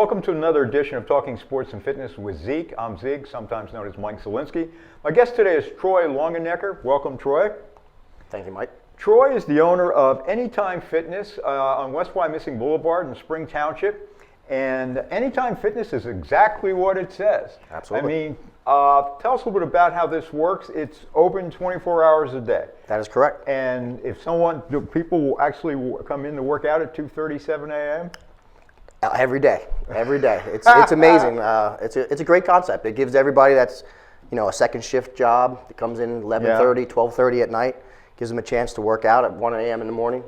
welcome to another edition of Talking Sports and Fitness with Zeke. I'm Zeke, sometimes known as Mike Zielinski. My guest today is Troy Longenecker. Welcome, Troy. Thank you, Mike. Troy is the owner of Anytime Fitness on West Wyomissing Boulevard in Spring Township. And Anytime Fitness is exactly what it says. Absolutely. I mean, tell us a little bit about how this works. It's open 24 hours a day. That is correct. And if people will actually come in to work out at 2:37 a.m.? Every day. It's amazing. It's a great concept. It gives everybody that's, a second shift job that comes in 11:30, 12:30 at night, gives them a chance to work out at 1 a.m. in the morning.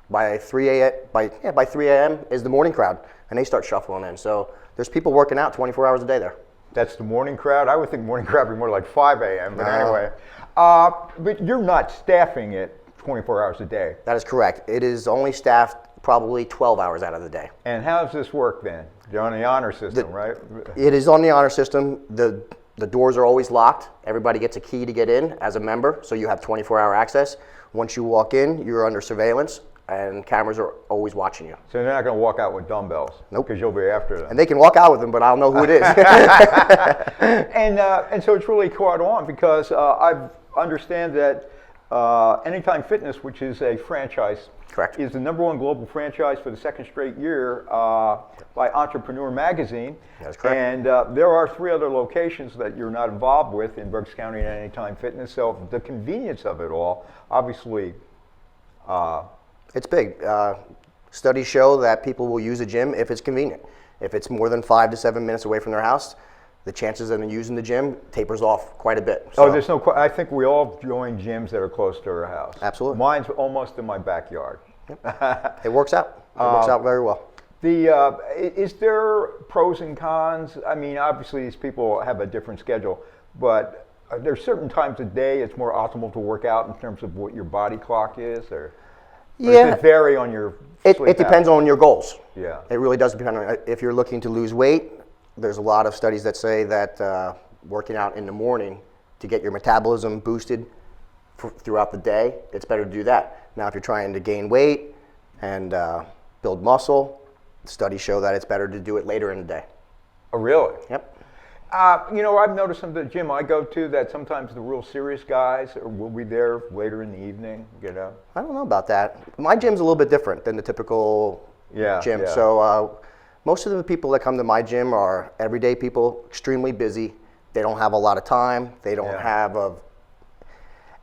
By 3 a.m. is the morning crowd, and they start shuffling in. So there's people working out 24 hours a day there. That's the morning crowd? I would think morning crowd would be more like 5 a.m., but anyway. But you're not staffing it 24 hours a day. That is correct. It is only staffed probably 12 hours out of the day. And how does this work then? You're on the honor system, right? It is on the honor system. The doors are always locked. Everybody gets a key to get in as a member, so you have 24-hour access. Once you walk in, you're under surveillance, and cameras are always watching you. So they're not going to walk out with dumbbells? Nope. Because you'll be after them. And they can walk out with them, but I'll know who it is. And so it's really caught on because I understand that Anytime Fitness, which is a franchise, correct, is the #1 global franchise for the second straight year by Entrepreneur Magazine. That's correct. And there are 3 other locations that you're not involved with in Berks County and Anytime Fitness. So the convenience of it all, obviously. It's big. Studies show that people will use a gym if it's convenient. If it's more than 5 to 7 minutes away from their house, the chances of them using the gym tapers off quite a bit. So, there's no. I think we all join gyms that are close to our house. Absolutely. Mine's almost in my backyard. Yep. It works out. It works out very well. Is there pros and cons? I mean, obviously these people have a different schedule, but are there certain times of day it's more optimal to work out in terms of what your body clock is, or does it vary on your sleep It depends on your goals. Yeah. It really does depend on if you're looking to lose weight. There's a lot of studies that say that working out in the morning to get your metabolism boosted throughout the day, it's better to do that. Now, if you're trying to gain weight and build muscle, studies show that it's better to do it later in the day. Oh, really? Yep. I've noticed in the gym I go to that sometimes the real serious guys will be there later in the evening, I don't know about that. My gym's a little bit different than the typical gym. Yeah. So most of the people that come to my gym are everyday people, extremely busy. They don't have a lot of time. They don't have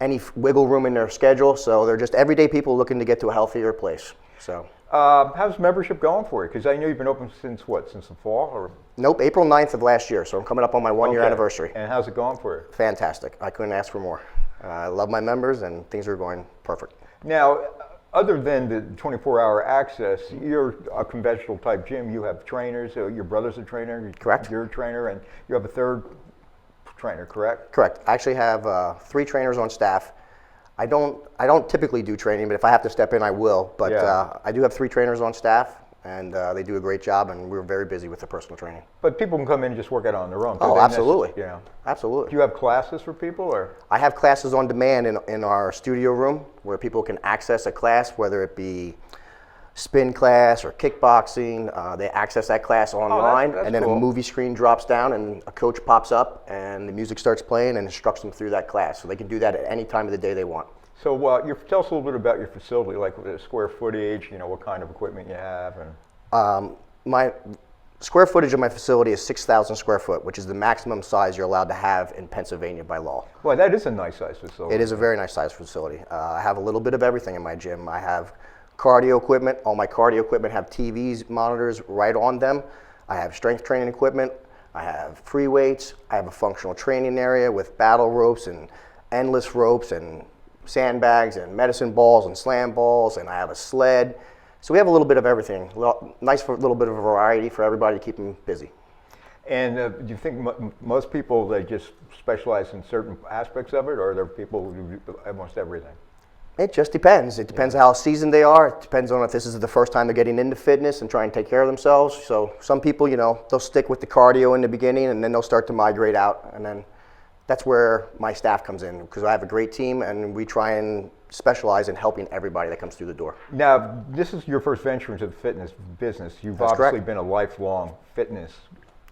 any wiggle room in their schedule. So they're just everyday people looking to get to a healthier place. So. How's membership going for you? Because I know you've been open since the fall? Or? Nope, April 9th of last year. So I'm coming up on my 1-year anniversary. And how's it going for you? Fantastic. I couldn't ask for more. I love my members and things are going perfect. Now, other than the 24-hour access, you're a conventional type gym. You have trainers. Your brother's a trainer. Correct. You're a trainer, and you have a third trainer, correct? Correct. I actually have 3 trainers on staff. I don't typically do training, but if I have to step in, I will. But I do have 3 trainers on staff, and they do a great job, and we're very busy with the personal training. But people can come in and just work out on their own. Oh, absolutely. Absolutely. Do you have classes for people, or? I have classes on demand in our studio room where people can access a class, whether it be spin class or kickboxing. They access that class online, that's and then cool. a movie screen drops down, and a coach pops up, and the music starts playing and instructs them through that class. So they can do that at any time of the day they want. So tell us a little bit about your facility, like the square footage, what kind of equipment you have. And my square footage of my facility is 6,000 square foot, which is the maximum size you're allowed to have in Pennsylvania by law. Well, that is a nice size facility. It is a very nice size facility. I have a little bit of everything in my gym. I have cardio equipment. All my cardio equipment have TVs, monitors right on them. I have strength training equipment. I have free weights. I have a functional training area with battle ropes and endless ropes and sandbags and medicine balls and slam balls, and I have a sled. So we have a little bit of everything. Nice for a little bit of a variety for everybody to keep them busy. And do you think most people, they just specialize in certain aspects of it, or are there people who do almost everything? It just depends. It depends how seasoned they are. It depends on if this is the first time they're getting into fitness and trying to take care of themselves. So some people, they'll stick with the cardio in the beginning, and then they'll start to migrate out, and then that's where my staff comes in, because I have a great team and we try and specialize in helping everybody that comes through the door. Now, this is your first venture into the fitness business. You've That's obviously correct. been a lifelong fitness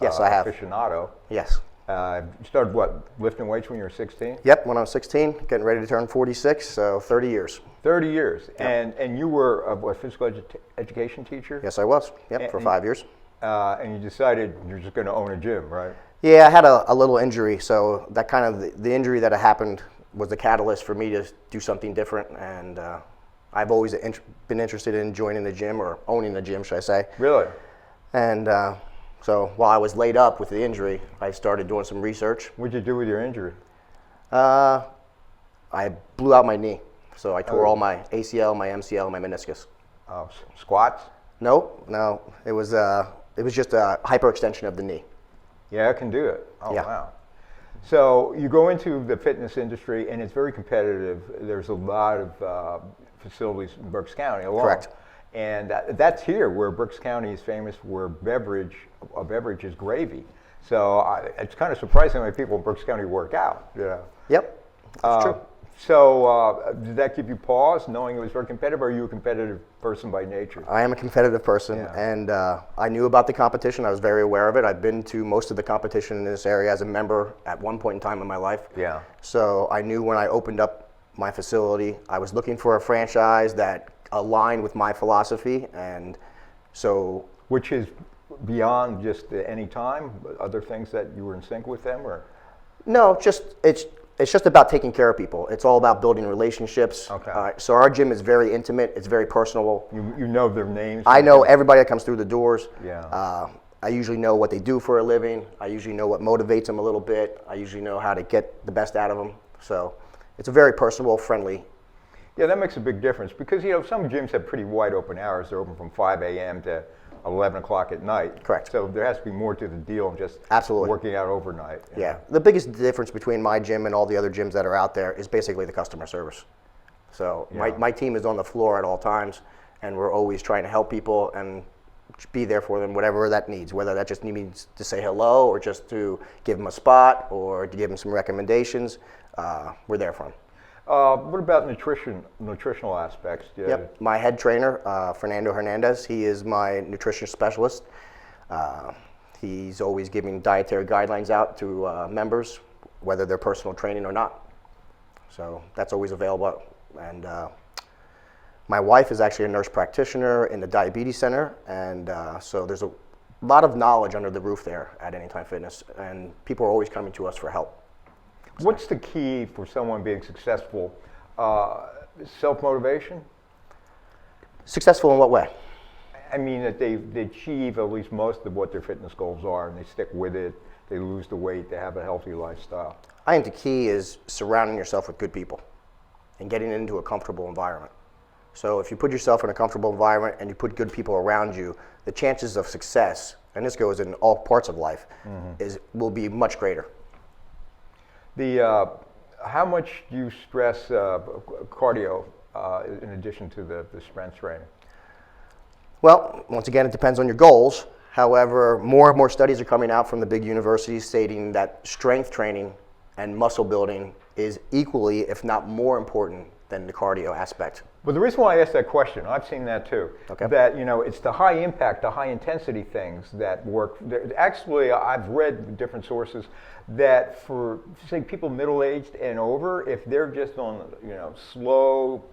Yes, I have. aficionado. Yes. You started what, lifting weights when you were 16? Yep, when I was 16, getting ready to turn 46, so 30 years. 30 years. And you were a physical education teacher? Yes, I was. Yep, for 5 years. And you decided you're just going to own a gym, right? Yeah, I had a little injury, so that kind of the injury that happened was the catalyst for me to do something different. And I've always been interested in joining the gym, or owning the gym, should I say. Really? And so while I was laid up with the injury, I started doing some research. What'd you do with your injury? I blew out my knee. So I tore all my ACL, my MCL, my meniscus. Squats? No, it was just a hyperextension of the knee. Yeah, it can do it. Oh, Yeah. wow. So you go into the fitness industry, and it's very competitive. There's a lot of facilities in Berks County alone. Correct. And that's here, where Berks County is famous, where a beverage is gravy. So it's kind of surprising how many people in Berks County work out. Yeah. Yep, that's true. So did that give you pause, knowing it was very competitive, or are you a competitive person by nature? I am a competitive person, Yeah. and I knew about the competition. I was very aware of it. I've been to most of the competition in this area as a member at one point in time in my life. Yeah. So I knew when I opened up my facility, I was looking for a franchise that aligned with my philosophy, and so. Which is beyond just any time, but other things that you were in sync with them, or? No, it's just about taking care of people. It's all about building relationships. Okay. So our gym is very intimate. It's very personable. You know their names? I know everybody that comes through the doors. Yeah. I usually know what they do for a living. I usually know what motivates them a little bit. I usually know how to get the best out of them. So it's a very personable, friendly. Yeah, that makes a big difference, because some gyms have pretty wide open hours. They're open from 5 a.m. to 11 o'clock at night. Correct. So there has to be more to the deal than just Absolutely. working out overnight. Yeah. The biggest difference between my gym and all the other gyms that are out there is basically the customer service. So Yeah. my team is on the floor at all times, and we're always trying to help people and be there for them, whatever that needs, whether that just means to say hello or just to give them a spot or to give them some recommendations. We're there for them. What about nutritional aspects? Yeah. Yep. My head trainer, Fernando Hernandez, he is my nutrition specialist. He's always giving dietary guidelines out to members, whether they're personal training or not. So that's always available. And my wife is actually a nurse practitioner in the diabetes center, and so there's a lot of knowledge under the roof there at Anytime Fitness, and people are always coming to us for help. What's the key for someone being successful? Self-motivation? Successful in what way? I mean, that they achieve at least most of what their fitness goals are, and they stick with it, they lose the weight, they have a healthy lifestyle. I think the key is surrounding yourself with good people and getting into a comfortable environment. So if you put yourself in a comfortable environment and you put good people around you, the chances of success, and this goes in all parts of life, will be much greater. How much do you stress cardio in addition to the strength training? Well, once again, it depends on your goals. However, more and more studies are coming out from the big universities stating that strength training and muscle building is equally, if not more important than the cardio aspect. Well, the reason why I asked that question, I've seen that too, Okay. that it's the high impact, the high intensity things that work. Actually, I've read different sources that for, say, people middle-aged and over, if they're just on slow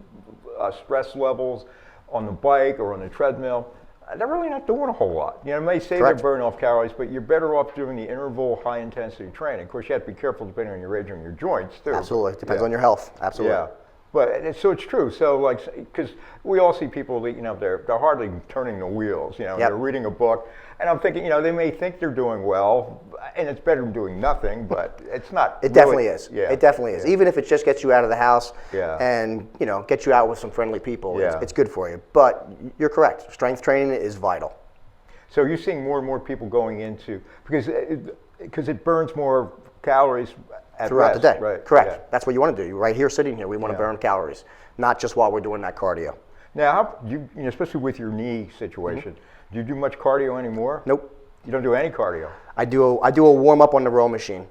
stress levels on the bike or on the treadmill, they're really not doing a whole lot. It may say Correct. they're burning off calories, but you're better off doing the interval high intensity training. Of course, you have to be careful depending on your age and your joints too. Absolutely. Depends Yeah. on your health. Absolutely. Yeah, but so it's true. So because we all see people that they're hardly turning the wheels. They're reading a book, and I'm thinking they may think they're doing well, and it's better than doing nothing, but it's not. It definitely is. Yeah, It definitely is. yeah. Even if it just gets you out of the house Yeah. and get you out with some friendly people, Yeah. it's good for you. But you're correct. Strength training is vital. So you're seeing more and more people going into because it burns more calories at Throughout rest, the day. right? Correct. Yeah. That's what you want to do. Right here, sitting here, we want to Yeah. burn calories, not just while we're doing that cardio. Now, how especially with your knee situation, do you do much cardio anymore? Nope. You don't do any cardio. I do a warm up on the row machine.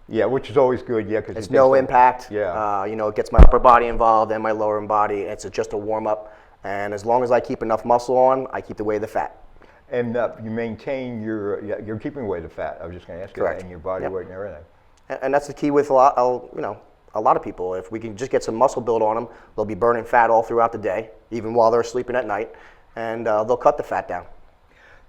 Yeah, which is always good. Yeah, because It's no impact. Yeah. It gets my upper body involved and my lower body. It's just a warm up. And as long as I keep enough muscle on, I keep away the fat. And you maintain you're keeping away the fat. I was just going to ask you Correct. that, and your body weight and everything. And that's the key with a lot of people. If we can just get some muscle build on them, they'll be burning fat all throughout the day, even while they're sleeping at night, and they'll cut the fat down.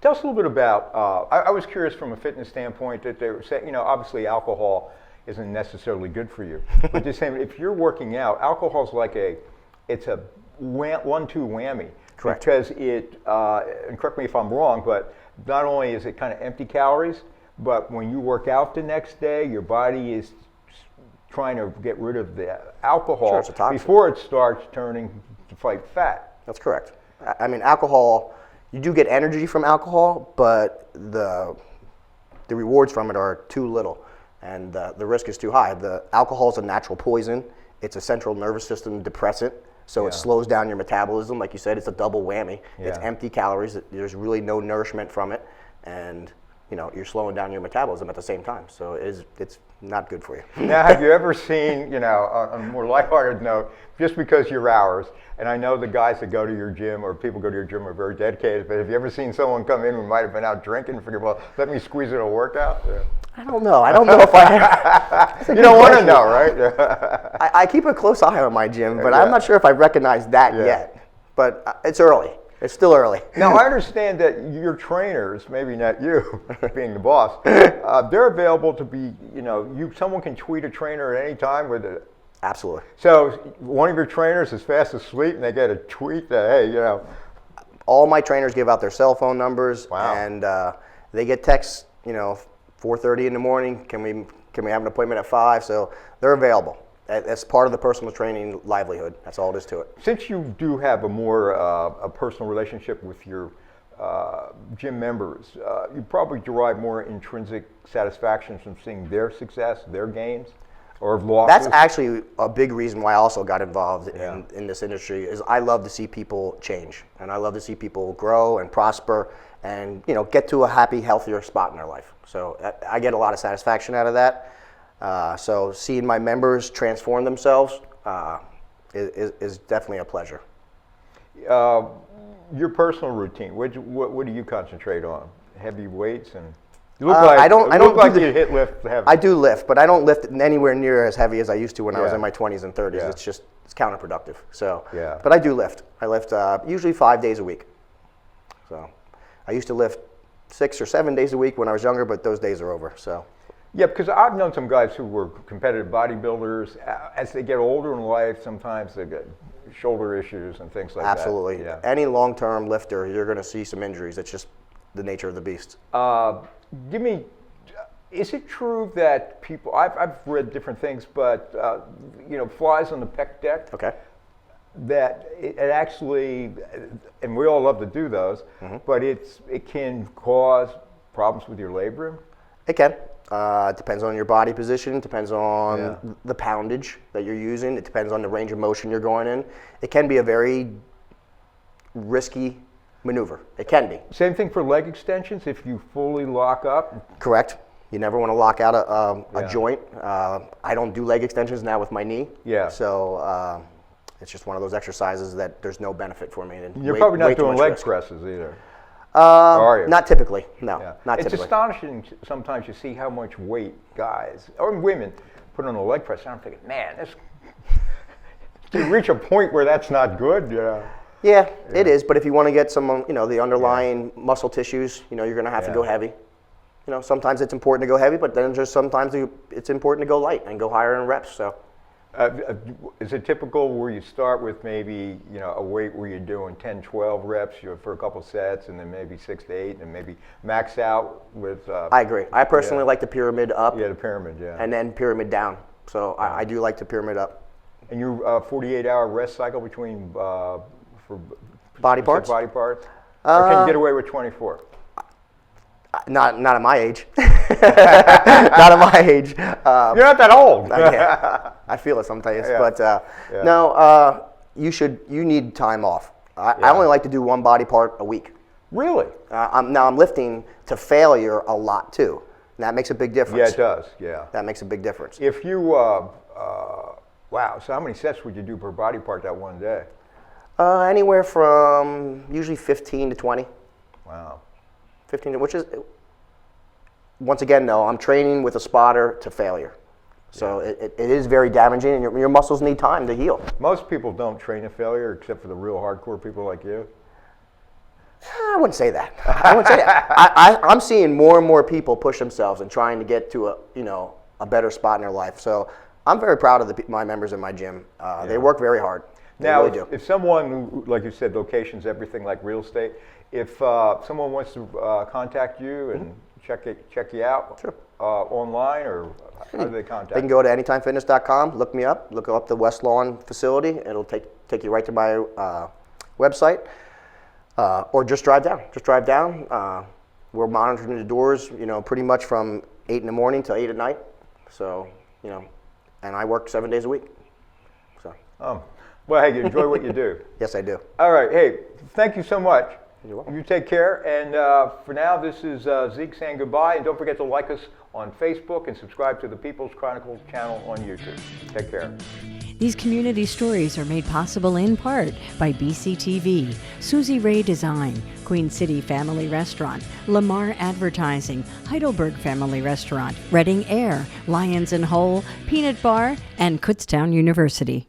Tell us a little bit about, I was curious from a fitness standpoint that they were saying, obviously alcohol isn't necessarily good for you. But just saying, if you're working out, alcohol is like it's a 1-2 whammy. Correct. Because it, and correct me if I'm wrong, but not only is it kind of empty calories, but when you work out the next day, your body is trying to get rid of the alcohol Sure, it's a toxin. before it starts turning to fight fat. That's correct. I mean, alcohol, you do get energy from alcohol, but the rewards from it are too little, and the risk is too high. The alcohol is a natural poison. It's a central nervous system depressant, so it slows down your metabolism. Like you said, it's a double whammy. It's empty calories. There's really no nourishment from it, and you're slowing down your metabolism at the same time. So it's not good for you. Now, have you ever seen, on a more lighthearted note, just because you're ours, and I know the guys that go to your gym or people go to your gym are very dedicated, but have you ever seen someone come in who might have been out drinking and figure, well, let me squeeze in a workout? Yeah. I don't know. I don't know if I. You don't want to know, right? I keep a close eye on my gym, but I'm not sure if I recognize that yet. But it's early. It's still early. Now, I understand that your trainers, maybe not you, being the boss, they're available to be, someone can tweet a trainer at any time with it. Absolutely. So one of your trainers is fast asleep and they get a tweet that, hey, All my trainers give out their cell phone numbers, and they get texts, 4:30 in the morning, can we have an appointment at 5? So they're available. That's part of the personal training livelihood. That's all it is to it. Since you do have a more a personal relationship with your gym members, you probably derive more intrinsic satisfaction from seeing their success, their gains, or losses. That's actually a big reason why I also got involved in this industry. Is I love to see people change, and I love to see people grow and prosper, and get to a happy, healthier spot in their life. So I get a lot of satisfaction out of that. So seeing my members transform themselves is definitely a pleasure. Your personal routine, what do you concentrate on? Heavy weights and you look like you hit lift heavy. I do lift, but I don't lift anywhere near as heavy as I used to when I was in my 20s and 30s. Yeah. It's counterproductive. So, Yeah. But I do lift. I lift usually 5 days a week. So I used to lift 6 or 7 days a week when I was younger, but those days are over. So. Yeah, because I've known some guys who were competitive bodybuilders. As they get older in life, sometimes they get shoulder issues and things like Absolutely. that. Any long-term lifter, you're going to see some injuries. It's just the nature of the beast. Is it true that people, I've read different things, but, flies on the pec deck, Okay. that it actually, and we all love to do those, but it can cause problems with your labrum? It can. It depends on your body position. Depends on the poundage that you're using. It depends on the range of motion you're going in. It can be a very risky maneuver. It can be. Same thing for leg extensions, if you fully lock up? Correct. You never want to lock out a joint. I don't do leg extensions now with my knee. Yeah. So it's just one of those exercises that there's no benefit for me. And You're probably not doing leg presses either. Are you? Not typically. No, not typically. It's astonishing sometimes you see how much weight guys or women put on a leg press. And I'm thinking, man, you reach a point where that's not good. Yeah, it is. But if you want to get some, the underlying muscle tissues, you're going to have to go heavy. Sometimes it's important to go heavy, but then just sometimes it's important to go light and go higher in reps. So. Is it typical where you start with maybe a weight where you're doing 10, 12 reps for a couple sets, and then maybe 6 to 8, and maybe max out with? I agree. I personally like the pyramid up. Yeah, the pyramid. Yeah. And then pyramid down. So I do like the pyramid up. And your 48-hour rest cycle between for body parts? Body parts. Or can you get away with 24? Not at my age. Not at my age. You're not that old. I feel it sometimes, but no. You need time off. I only like to do one body part a week. Really? I'm lifting to failure a lot too. And that makes a big difference. Yeah, it does. Yeah. That makes a big difference. If you, wow, so how many sets would you do per body part that one day? Anywhere from usually 15 to 20. Wow. 15, which is, once again, though, I'm training with a spotter to failure. So it is very damaging, and your muscles need time to heal. Most people don't train to failure, except for the real hardcore people like you. I wouldn't say that. I wouldn't say that. I'm seeing more and more people push themselves and trying to get to a better spot in their life. So I'm very proud of my members in my gym. They work very hard. They Now, really do. if someone, like you said, location's everything, like real estate. If someone wants to contact you and check you out online, or how do they contact you? They can go to anytimefitness.com, look me up, look up the West Lawn facility. It'll take you right to my website, or just drive down. Just drive down. We're monitoring the doors, pretty much from 8 in the morning till 8 at night. So, and I work 7 days a week. So. Well, hey, you enjoy what you do. Yes, I do. All right. Hey, thank you so much. You're welcome. You take care. And for now, this is Zeke saying goodbye. And don't forget to like us on Facebook and subscribe to the People's Chronicles channel on YouTube. Take care. These community stories are made possible in part by BCTV, Susie Ray Design, Queen City Family Restaurant, Lamar Advertising, Heidelberg Family Restaurant, Reading Air, Lions and Hole, Peanut Bar, and Kutztown University.